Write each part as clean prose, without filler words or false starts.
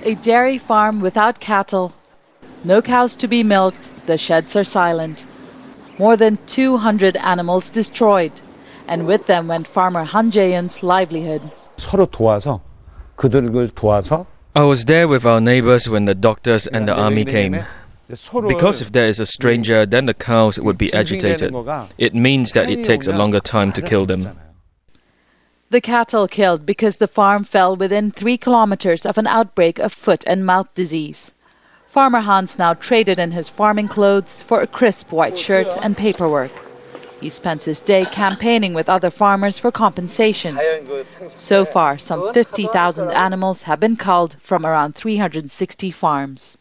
A dairy farm without cattle. No cows to be milked, the sheds are silent. More than 200 animals destroyed. And with them went farmer Han Jae-eun's livelihood. I was there with our neighbors when the doctors and the army came. Because if there is a stranger, then the cows would be agitated. It means that it takes a longer time to kill them. The cattle killed because the farm fell within 3 kilometers of an outbreak of foot and mouth disease. Farmer Hans now traded in his farming clothes for a crisp white shirt and paperwork. He spends his day campaigning with other farmers for compensation. So far, some 50,000 animals have been culled from around 360 farms.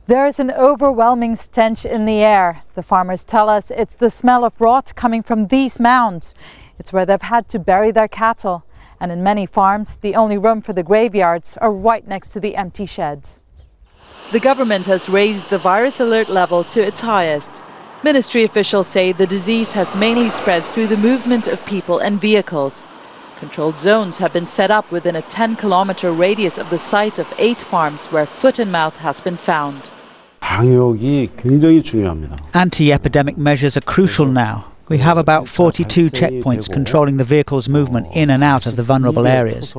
There is an overwhelming stench in the air. The farmers tell us it's the smell of rot coming from these mounds. It's where they've had to bury their cattle. And in many farms, the only room for the graveyards are right next to the empty sheds. The government has raised the virus alert level to its highest. Ministry officials say the disease has mainly spread through the movement of people and vehicles. Controlled zones have been set up within a 10-kilometer radius of the site of 8 farms where foot and mouth has been found. Anti-epidemic measures are crucial now. We have about 42 checkpoints controlling the vehicles' movement in and out of the vulnerable areas.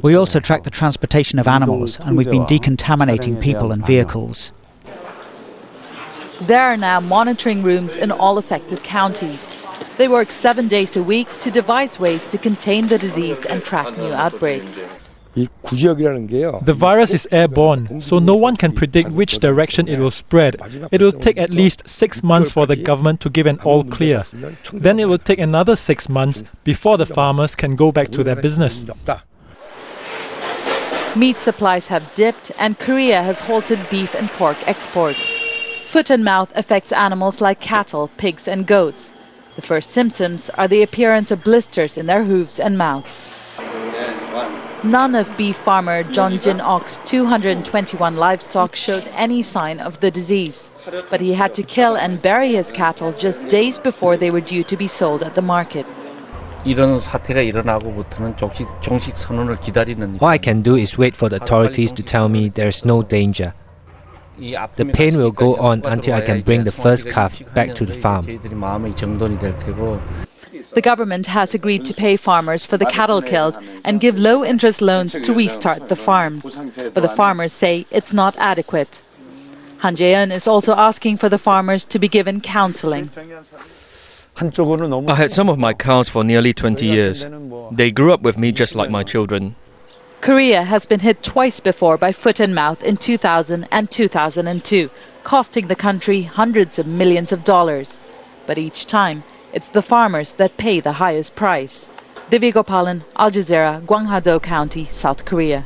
We also track the transportation of animals, and we've been decontaminating people and vehicles. There are now monitoring rooms in all affected counties. They work 7 days a week to devise ways to contain the disease and track new outbreaks. The virus is airborne, so no one can predict which direction it will spread. It will take at least 6 months for the government to give an all clear. Then it will take another 6 months before the farmers can go back to their business. Meat supplies have dipped and Korea has halted beef and pork exports. Foot and mouth affects animals like cattle, pigs and goats. The first symptoms are the appearance of blisters in their hooves and mouths. None of beef farmer John Jin-ok's 221 livestock showed any sign of the disease, but he had to kill and bury his cattle just days before they were due to be sold at the market. All I can do is wait for the authorities to tell me there is no danger. The pain will go on until I can bring the first calf back to the farm. The government has agreed to pay farmers for the cattle killed and give low-interest loans to restart the farms. But the farmers say it's not adequate. Han Jae-eun is also asking for the farmers to be given counseling. I had some of my cows for nearly 20 years. They grew up with me just like my children. Korea has been hit twice before by foot and mouth in 2000 and 2002, costing the country hundreds of millions of dollars. But each time, it's the farmers that pay the highest price. Divya Gopalan, Al Jazeera, Guangha-do County, South Korea.